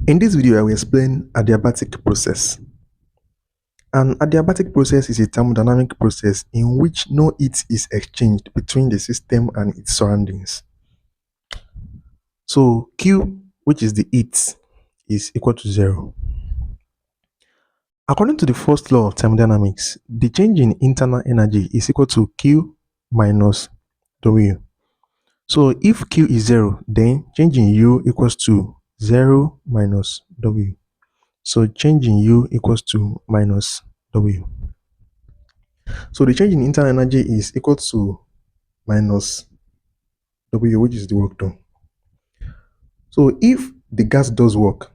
In this video, I will explain adiabatic process. An adiabatic process is a thermodynamic process in which no heat is exchanged between the system and its surroundings. So Q, which is the heat, is equal to 0. According to the first law of thermodynamics, the change in internal energy is equal to Q minus W. So if Q is 0, then change in U equals to 0 minus W. So change in U equals to minus W. So the change in internal energy is equal to minus W, which is the work done. So if the gas does work,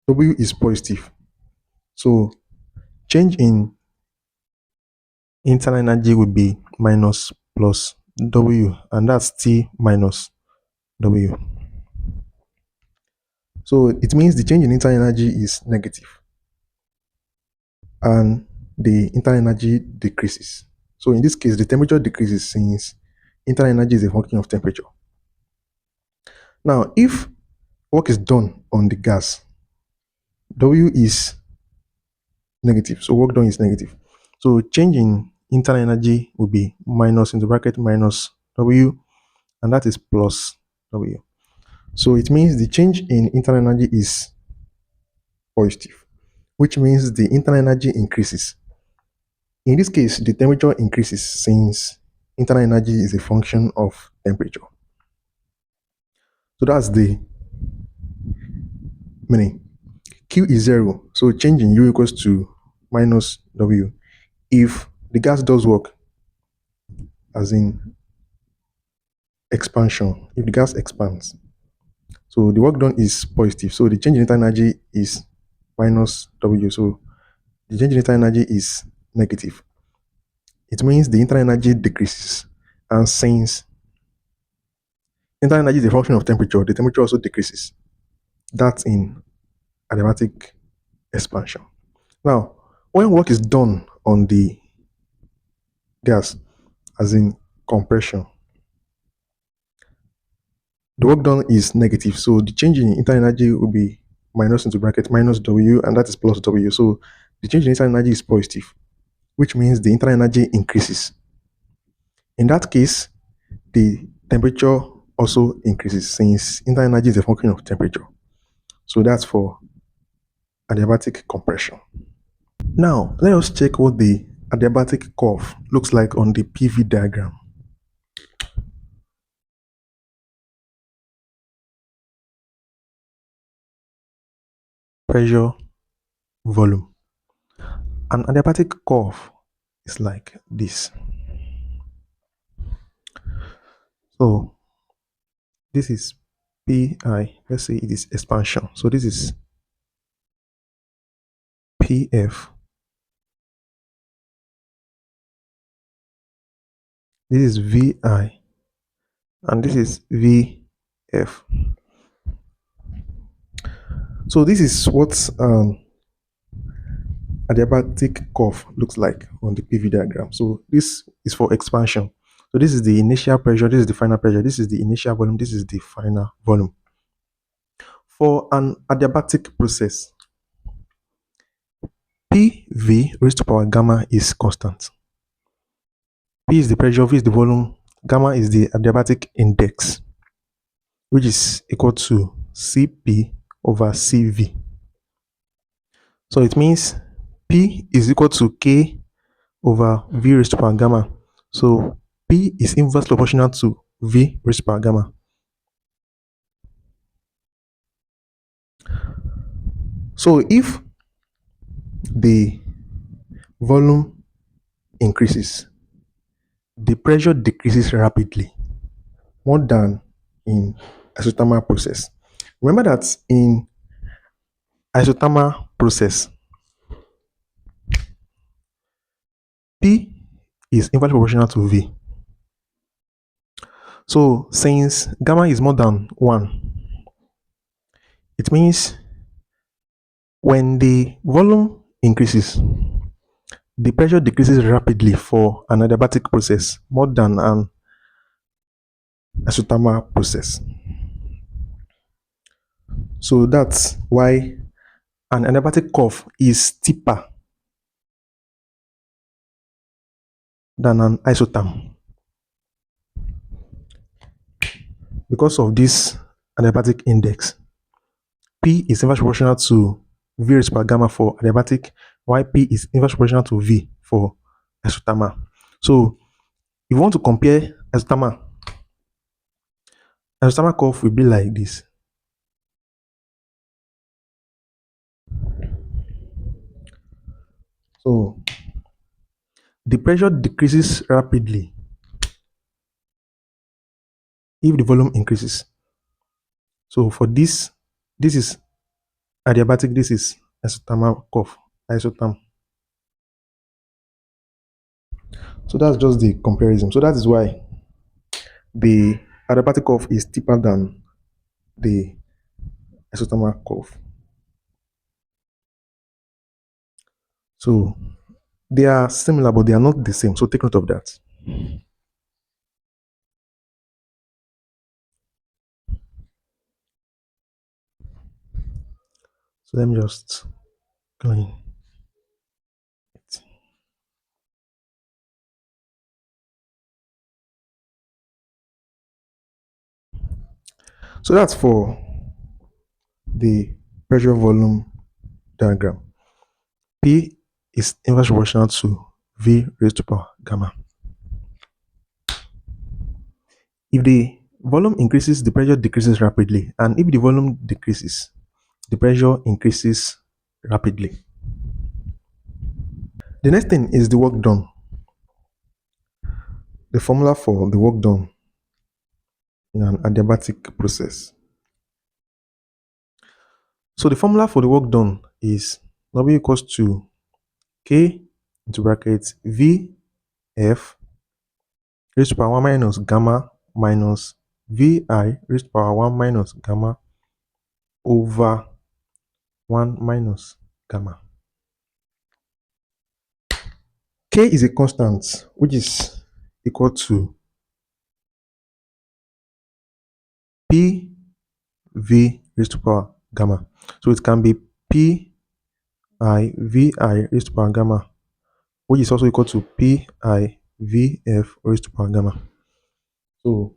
W is positive. So change in internal energy would be minus plus W, and that's T minus W. So it means the change in internal energy is negative and the internal energy decreases. So in this case, the temperature decreases since internal energy is a function of temperature. Now, if work is done on the gas, W is negative, so work done is negative. So change in internal energy will be minus into bracket minus W, and that is plus W. So it means the change in internal energy is positive, which means the internal energy increases. In this case, the temperature increases since internal energy is a function of temperature. So that's the meaning. Q is 0, so change in U equals to minus W. If the gas does work, as in expansion, if the gas expands, so the work done is positive, so the change in internal energy is minus W, so the change in internal energy is negative. It means the internal energy decreases, and since internal energy is a function of temperature, the temperature also decreases. That's in adiabatic expansion. Now, when work is done on the gas, as in compression, the work done is negative, so the change in internal energy will be minus into bracket minus W, and that is plus W. So the change in internal energy is positive, which means the internal energy increases. In that case, the temperature also increases since internal energy is a function of temperature. So that's for adiabatic compression. Now, let us check what the adiabatic curve looks like on the PV diagram. Pressure, volume. An adiabatic curve is like this. So this is Pi, let's say it is expansion. So this is PF. This is VI. And this is VF. So this is what adiabatic curve looks like on the PV diagram. So this is for expansion. So this is the initial pressure, this is the final pressure, this is the initial volume, this is the final volume. For an adiabatic process, PV raised to power gamma is constant. P is the pressure, V is the volume, gamma is the adiabatic index, which is equal to Cp over Cv. So it means P is equal to K over V raised to power gamma. So P is inversely proportional to V raised to power gamma. So if the volume increases, the pressure decreases rapidly, more than in isothermal process. Remember that in isothermal process, P is inversely proportional to V. So since gamma is more than 1, it means when the volume increases, the pressure decreases rapidly for an adiabatic process more than an isothermal process. So that's why an adiabatic curve is steeper than an isotherm. Because of this adiabatic index, P is inverse proportional to V raised to power gamma for adiabatic, while P is inverse proportional to V for isothermal. So if you want to compare isothermal curve will be like this. So the pressure decreases rapidly if the volume increases. So for this is adiabatic, this is isothermal curve, isotherm. So that's just the comparison. So that is why the adiabatic curve is steeper than the isothermal curve. So they are similar, but they are not the same. So take note of that. So let me just go in. So that's for the pressure volume diagram. P is inverse proportional to V raised to power gamma. If the volume increases, the pressure decreases rapidly, and if the volume decreases, the pressure increases rapidly. The next thing is the work done. The formula for the work done in an adiabatic process. So the formula for the work done is W equals to K into brackets VF raised to power 1 minus gamma minus VI raised to power 1 minus gamma over 1 minus gamma. K is a constant which is equal to PV raised to power gamma. So it can be PIVI raised to power gamma, which is also equal to PIVF raised to power gamma. So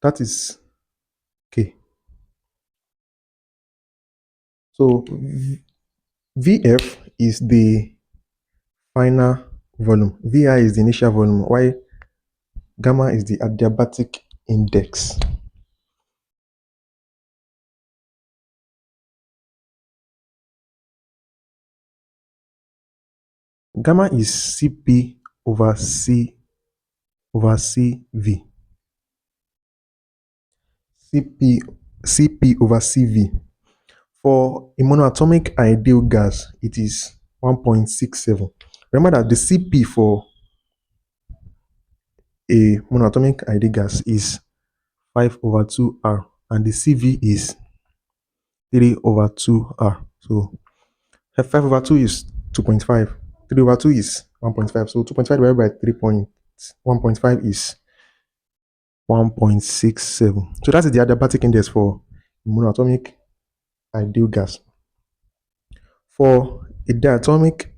that is K. So VF is the final volume. VI is the initial volume, while gamma is the adiabatic index. Gamma is Cp over Cv. Cp over Cv. For a monoatomic ideal gas, it is 1.67. Remember that the Cp for a monoatomic ideal gas is 5 over 2R, and the Cv is 3 over 2R. So 5 over 2 is 2.5. 3 over 2 is 1.5. So 2.5 divided by 3.1.5 is 1.67. So that's the adiabatic index for monoatomic ideal gas. For a diatomic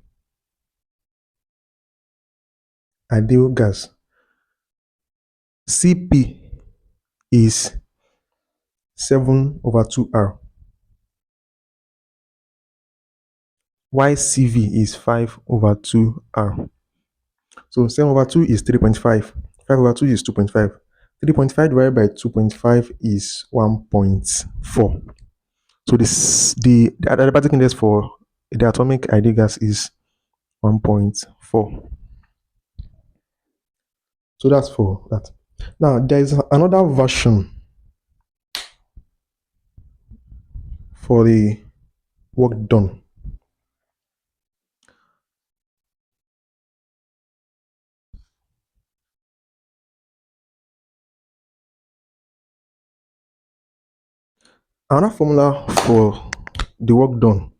ideal gas, Cp is 7 over 2R, while Cv is 5 over 2R. So 7 over 2 is 3.5. 5 over 2 is 2.5. 3.5 divided by 2.5 is 1.4. So the adiabatic index for the atomic ideal gas is 1.4. So that's for that. Now there is another version for the work done. Another formula for the work done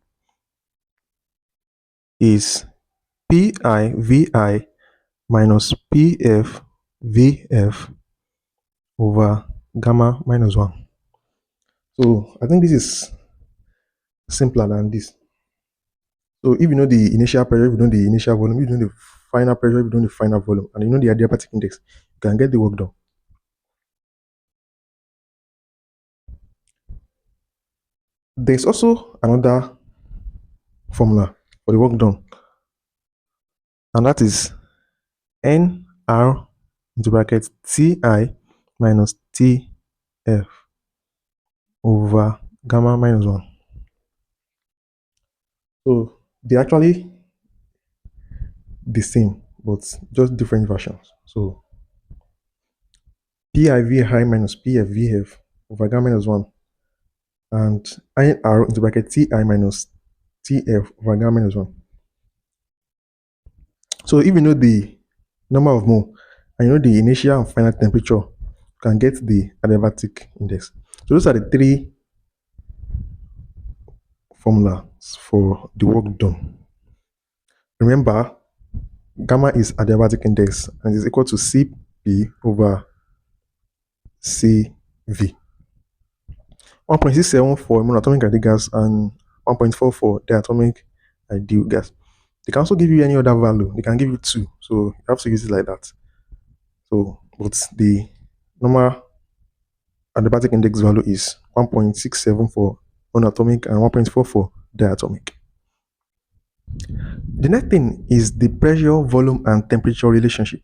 is PIVI minus PFVF over gamma minus 1. So I think this is simpler than this. So if you know the initial pressure, if you know the initial volume, if you know the final pressure, if you know the final volume, and you know the adiabatic index, you can get the work done. There's also another formula for the work done, and that is NR into bracket TI minus TF over gamma minus 1. So they're actually the same, but just different versions. So PIV minus PFVF over gamma minus 1 and IR into bracket TI minus TF over gamma minus 1. So if you know the number of mole and you know the initial and final temperature, you can get the adiabatic index. So those are the three formulas for the work done. Remember, gamma is adiabatic index and is equal to Cp over Cv. 1.674 monatomic ideal gas and 1.44 diatomic ideal gas. They can also give you any other value. They can give you 2. So you have to use it like that. So, but the normal adiabatic index value is 1.674 monatomic and 1.44 diatomic. The next thing is the pressure, volume, and temperature relationship.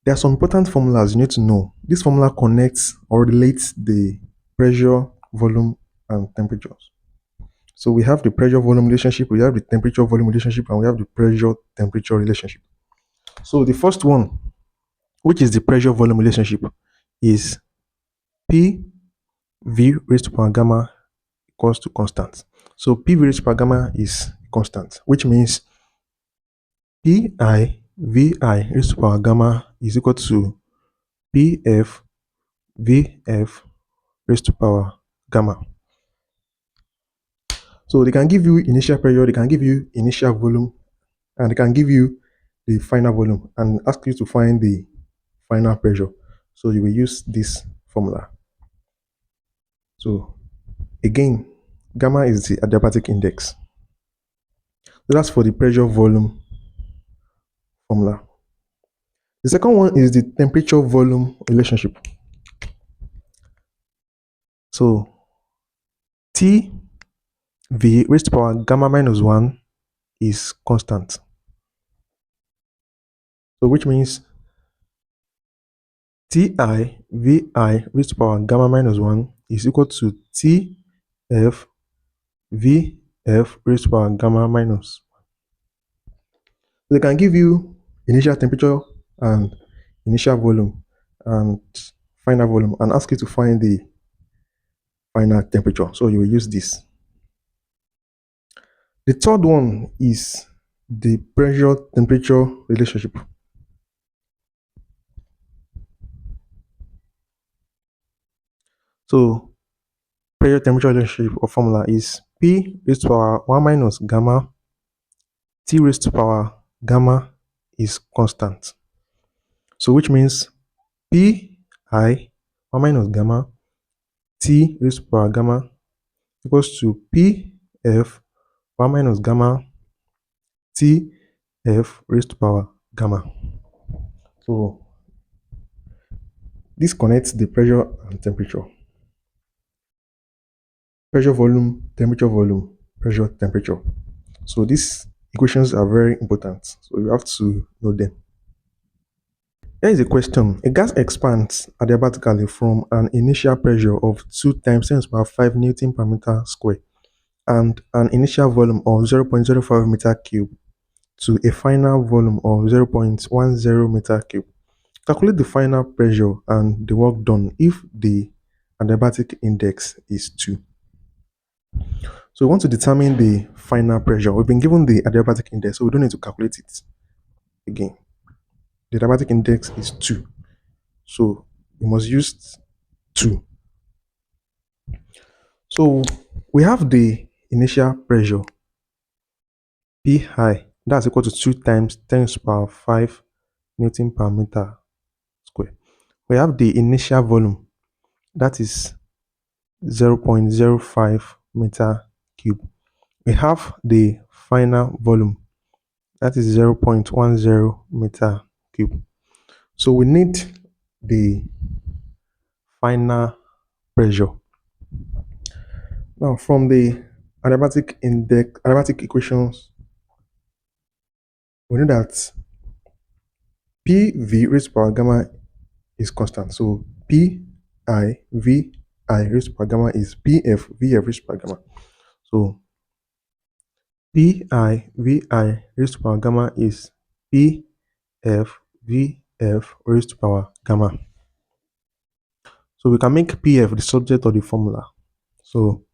There are some important formulas you need to know. This formula connects or relates the pressure, volume, and temperatures. So we have the pressure volume relationship, we have the temperature volume relationship, and we have the pressure temperature relationship. So the first one, which is the pressure volume relationship, is P V raised to power gamma equals to constant. So P V raised to power gamma is constant, which means Pi Vi raised to power gamma is equal to Pf Vf raised to power gamma. So they can give you initial pressure, they can give you initial volume, and they can give you the final volume and ask you to find the final pressure. So you will use this formula. So again, gamma is the adiabatic index. So that's for the pressure volume formula. The second one is the temperature volume relationship. So T V raised to power gamma minus 1 is constant. So which means Ti Vi raised to power gamma minus 1 is equal to Tf Vf raised to power gamma minus. They can give you initial temperature and initial volume and final volume and ask you to find the final temperature. So you will use this. The third one is the pressure temperature relationship. So pressure temperature relationship or formula is P raised to power 1 minus gamma T raised to power gamma is constant. So which means Pi 1 minus gamma T raised to power gamma equals to Pf 1 minus gamma Tf raised to power gamma. So this connects the pressure and temperature. Pressure volume, pressure temperature. So these equations are very important. So you have to know them. Here is a question. A gas expands adiabatically from an initial pressure of 2 times 10 to the power 5 Newton per meter square and an initial volume of 0.05 meter cube to a final volume of 0.10 meter cube. Calculate the final pressure and the work done if the adiabatic index is 2. So we want to determine the final pressure. We've been given the adiabatic index, so we don't need to calculate it again. The adiabatic index is 2. So we must use 2. So we have the initial pressure P high, that's equal to 2 times 10 to the power 5 Newton per meter square. We have the initial volume, that is 0.05 meter cube. We have the final volume, that is 0.10 meter cube. So we need the final pressure. Now from the adiabatic equations, we know that PV raised to power gamma is constant. So PI raised to power gamma is PF raised to power gamma. So PI raised to power gamma is PF raised to power gamma. So we can make PF the subject of the formula. So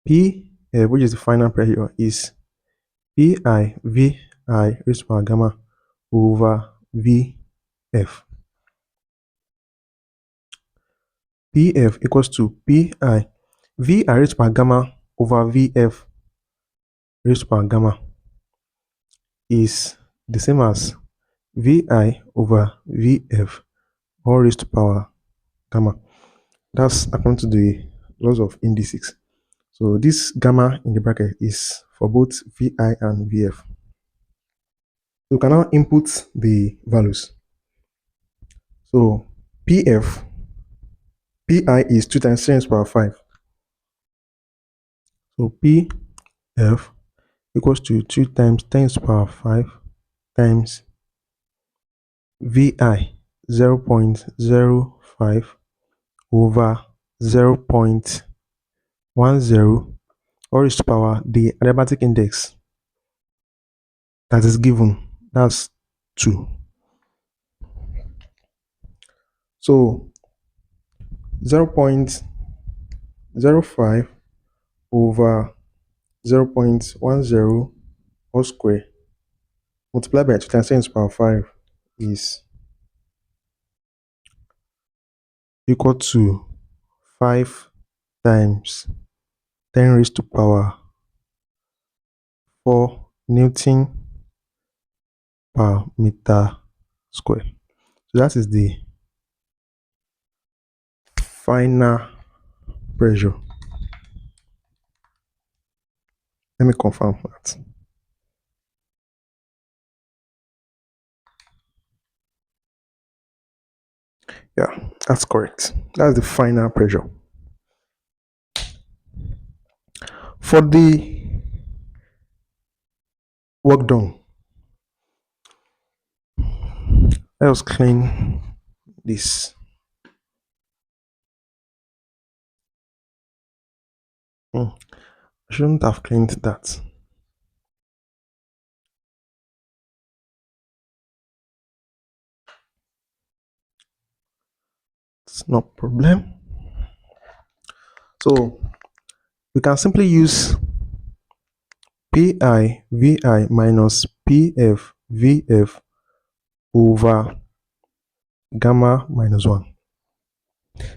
PF, which is the final pressure, is PI raised to power gamma over VF. PF equals to PI raised to power gamma over VF raised to power gamma is the same as VI over VF all raised to power gamma. That's according to the laws of indices. So this gamma in the bracket is for both VI and VF. So we can now input the values. So PI is 2 times 10 to the power 5. So PF equals to 2 times 10 to the power 5 times VI 0.05 over 0.10 all raised to power the adiabatic index that is given, that's 2. So 0.05 over 0.10 whole square multiplied by 2 times 10 to the power 5 is equal to 5 times 10 raised to power 4 Newton per meter square. So that is the final pressure. Let me confirm that. Yeah, that's correct. That's the final pressure. For the work done, let us clean this. I shouldn't have cleaned that. It's no problem. So we can simply use PI minus PF over gamma minus 1.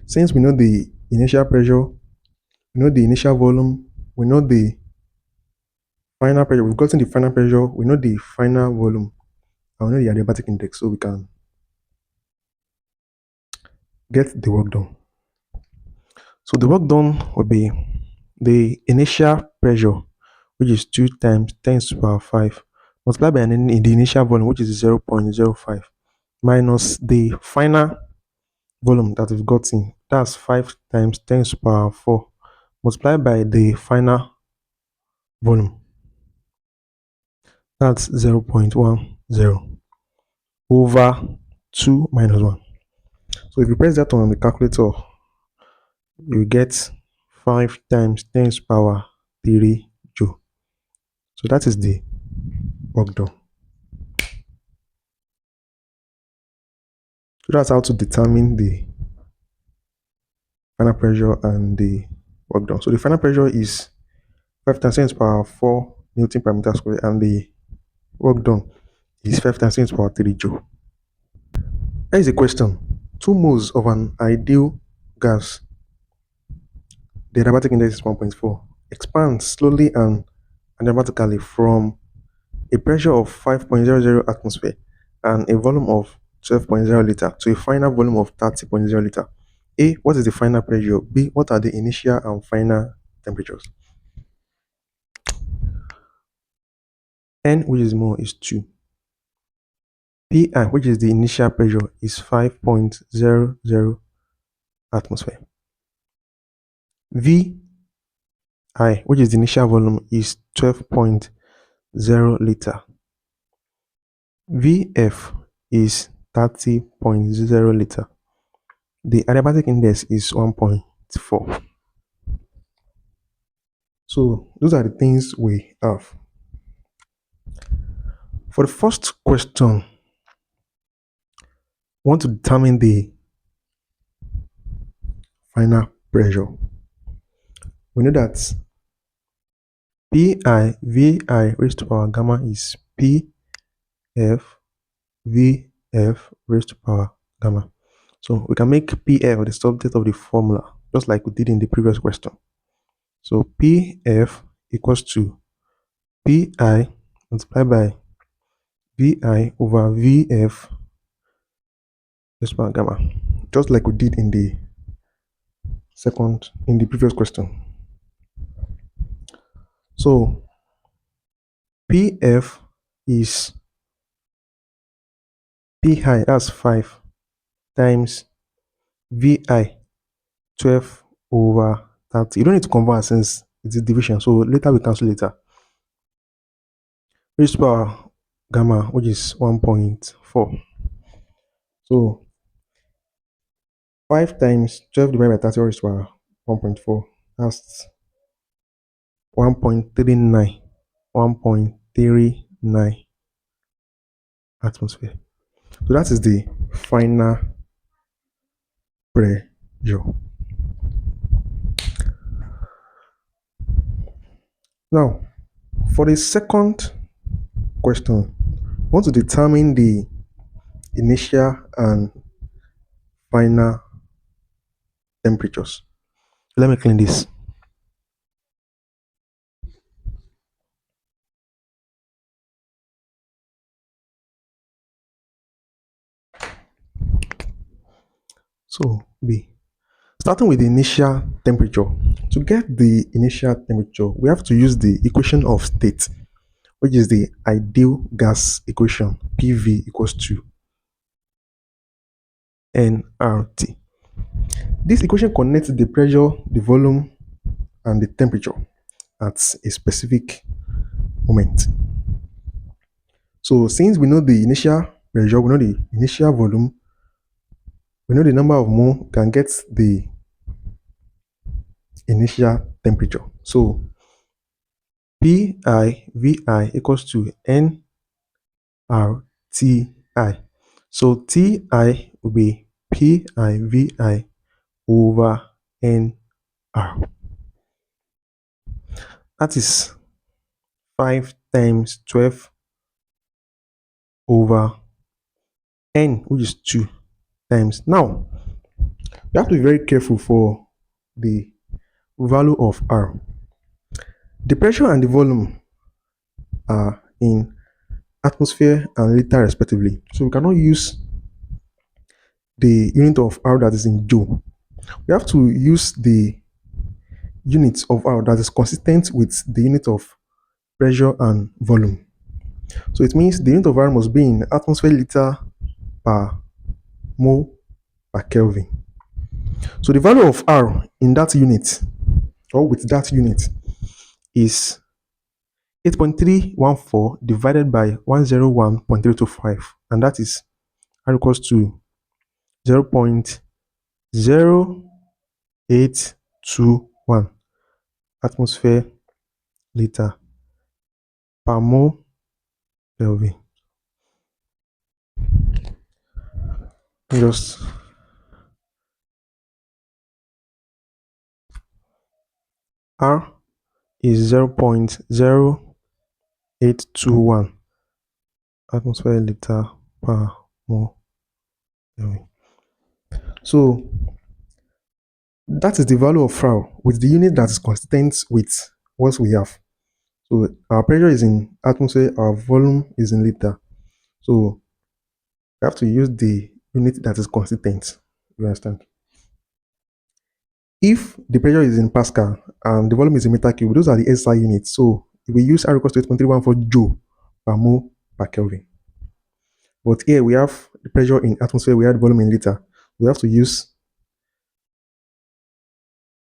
Since we know the initial pressure, we know the initial volume, we know the final pressure, we've gotten the final pressure, we know the final volume, and we know the adiabatic index, so we can get the work done. So the work done will be the initial pressure, which is 2 times 10 to the power 5, multiplied by the initial volume, which is 0.05, minus the final volume that we've gotten, that's 5 times 10 to the power 4, multiplied by the final volume, that's 0.10 over 2 minus 1. So if you press that on the calculator, you get 5 times 10 to the power 3 joule. So that is the work done. So that's how to determine the final pressure and the work done. So the final pressure is 5 times 10 to the power 4 Newton per meter square, and the work done is 5 times 10 to the power 3 joule. Here is a question. 2 moles of an ideal gas, the adiabatic index is 1.4, expands slowly and adiabatically from a pressure of 5.00 atmosphere and a volume of 12.0 liter to a final volume of 30.0 liter. A. What is the final pressure? B. What are the initial and final temperatures? N, which is more, is 2. Pi, which is the initial pressure, is 5.00 atmosphere. Vi, which is the initial volume, is 12.0 liter. Vf is 30.0 liter. The adiabatic index is 1.4. So those are the things we have. For the first question, we want to determine the final pressure. We know that Pi Vi raised to power gamma is Pf Vf raised to power gamma. So we can make Pf the subject of the formula, just like we did in the previous question. So Pf equals to Pi multiplied by Vi over Vf raised to power gamma, just like we did in the previous question. So Pf is Pi, that's 5, times Vi 12 over 30. You don't need to convert since it is division, so later we cancel later. Raised to power gamma, which is 1.4. So 5 times 12 divided by 30 raised to power 1.4. That's 1.39. 1.39 atmosphere. So that is the final pressure. Now, for the second question, we want to determine the initial and final temperatures. Let me clean this. So B. Starting with the initial temperature. To get the initial temperature, we have to use the equation of state, which is the ideal gas equation, PV equals to nRT. This equation connects the pressure, the volume, and the temperature at a specific moment. So since we know the initial pressure, we know the initial volume, we know the number of mole, we can get the initial temperature. So Pi Vi equals to nRTI. So Ti will be Pi Vi over nR. That is 5 times 12 over n, which is 2 times. Now, you have to be very careful for the value of R. The pressure and the volume are in atmosphere and liter respectively. So we cannot use the unit of R that is in joule. We have to use the unit of R that is consistent with the unit of pressure and volume. So it means the unit of R must be in atmosphere liter per mole per Kelvin. So the value of R in that unit, or with that unit, is 8.314 divided by 101.325, and that is R equals to 0.0821 atmosphere liter per mole Kelvin. Just R is 0.0821 atmosphere liter per mole Kelvin. So that is the value of R with the unit that is consistent with what we have. So our pressure is in atmosphere, our volume is in liter. So we have to use the unit that is consistent. You understand? If the pressure is in Pascal and the volume is in meter cube, those are the SI units. So we use R equals to 8.31 for joule per mole per Kelvin. But here we have the pressure in atmosphere, we have the volume in liter. We have to use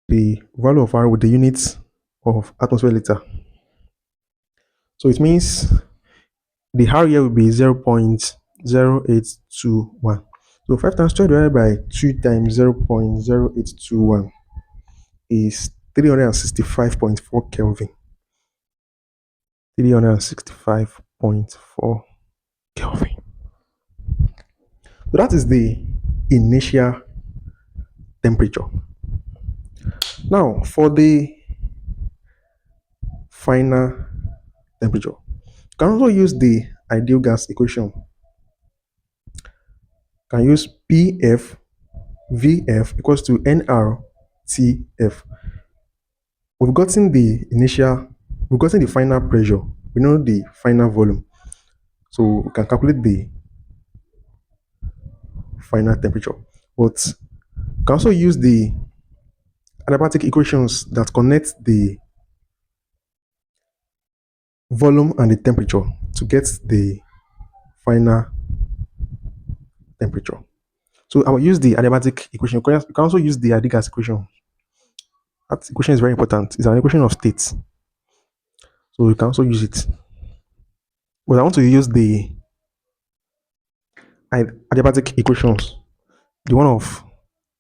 the value of R with the units of atmosphere liter. So it means the R here will be 0.0821. So 5 times 12 divided by 2 times 0.0821 is 365.4 Kelvin. 365.4 Kelvin. So that is the initial temperature. Now, for the final temperature, you can also use the ideal gas equation. You can use PF VF equals to nRTF. We've gotten the final pressure. We know the final volume. So we can calculate the final temperature. But you can also use the adiabatic equations that connect the volume and the temperature to get the final temperature. So I will use the adiabatic equation. You can also use the ideal gas equation. That equation is very important. It's an equation of states. So you can also use it. But I want to use the adiabatic equations. The one of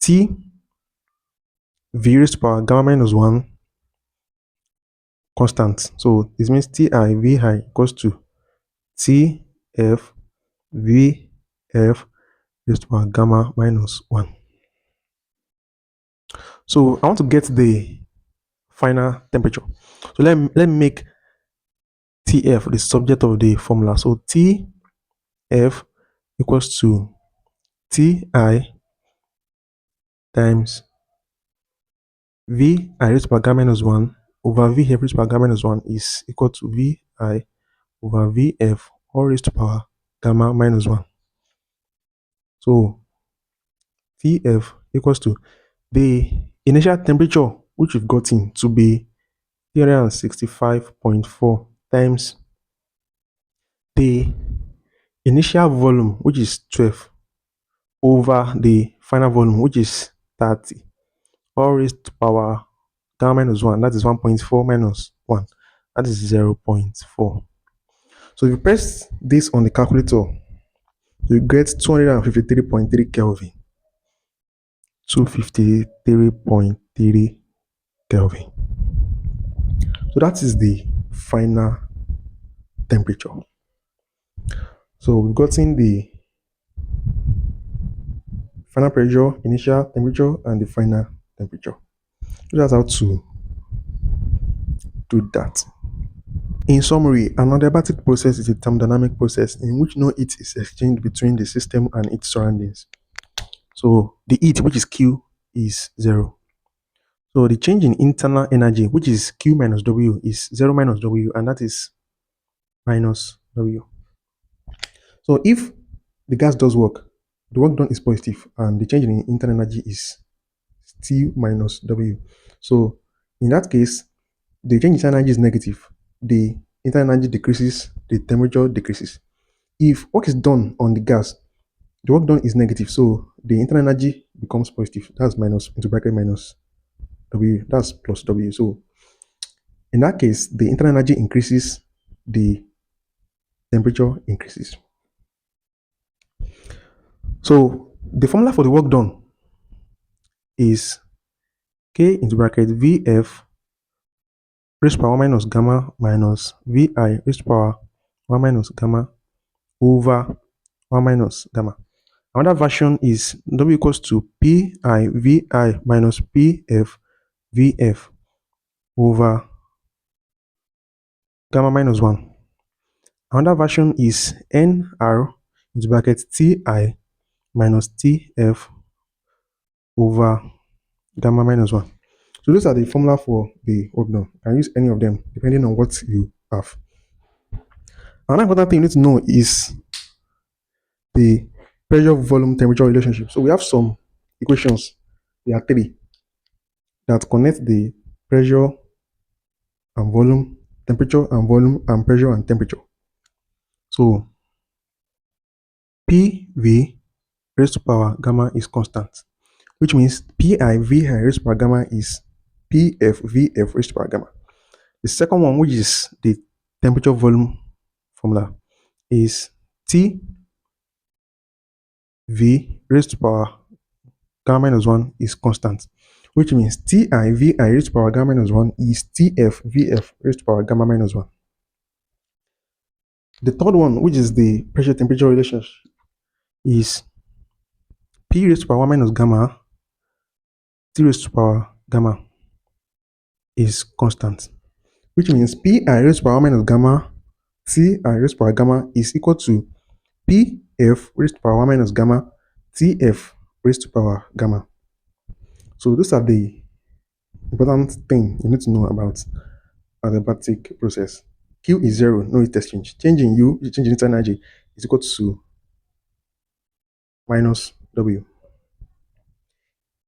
T V raised to power gamma minus 1 constant. So this means Ti Vi equals to Tf Vf raised to power gamma minus 1. So I want to get the final temperature. So let me make Tf the subject of the formula. So Tf equals to Ti times Vi raised to power gamma minus 1 over Vf raised to power gamma minus 1 is equal to Vi over Vf all raised to power gamma minus 1. So Vf equals to the initial temperature which we've gotten to be 365.4 times the initial volume which is 12 over the final volume which is 30 all raised to power gamma minus 1, that is 1.4 minus 1, that is 0.4. So if you press this on the calculator, you get 253.3 Kelvin. 253.3 Kelvin. So that is the final temperature. So we've gotten the final pressure, initial temperature, and the final temperature. So that's how to do that. In summary, an adiabatic process is a thermodynamic process in which no heat is exchanged between the system and its surroundings. So the heat, which is Q, is 0. So the change in internal energy, which is Q minus W, is 0 minus W, and that is minus W. So if the gas does work, the work done is positive, and the change in internal energy is T minus W. So in that case, the change in internal energy is negative. The internal energy decreases, the temperature decreases. If work is done on the gas, the work done is negative, so the internal energy becomes positive. That's minus into bracket minus W. That's plus W. So in that case, the internal energy increases, the temperature increases. So the formula for the work done is K into bracket Vf raised to power 1 minus gamma minus Vi raised to power 1 minus gamma over 1 minus gamma. Another version is W equals to Pi Vi minus Pf Vf over gamma minus 1. Another version is Nr into bracket Ti minus Tf over gamma minus 1. So those are the formula for the work done. You can use any of them depending on what you have. Another important thing you need to know is the pressure volume temperature relationship. So we have some equations. There are 3. that connect the pressure and volume, temperature and volume, and pressure and temperature. So PV raised to power gamma is constant, which means PI VI raised to power gamma is PF VF raised to power gamma. The second one, which is the temperature volume formula, is T V raised to power gamma minus 1 is constant, which means Ti Vi raised to power gamma minus 1 is Tf Vf raised to power gamma minus 1. The third one, which is the pressure temperature relationship, is P raised to power minus gamma T raised to power gamma is constant, which means Pi raised to power minus gamma Ti raised to power gamma is equal to Pf raised to power minus gamma Tf raised to power gamma. So those are the important thing you need to know about adiabatic process. Q is 0, no heat exchange. Change in U, the change in internal energy, is equal to minus W.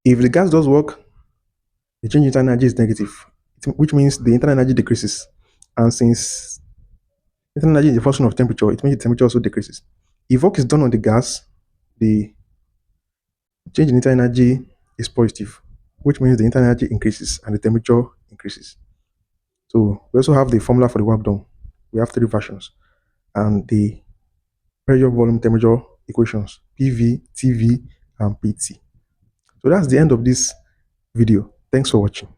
If the gas does work, the change in internal energy is negative, which means the internal energy decreases. And since internal energy is a function of temperature, it means the temperature also decreases. If work is done on the gas, the change in internal energy is positive, which means the internal energy increases and the temperature increases. So we also have the formula for the work done. We have three versions, and the pressure, volume, temperature equations, PV, TV, and PT. So that's the end of this video. Thanks for watching.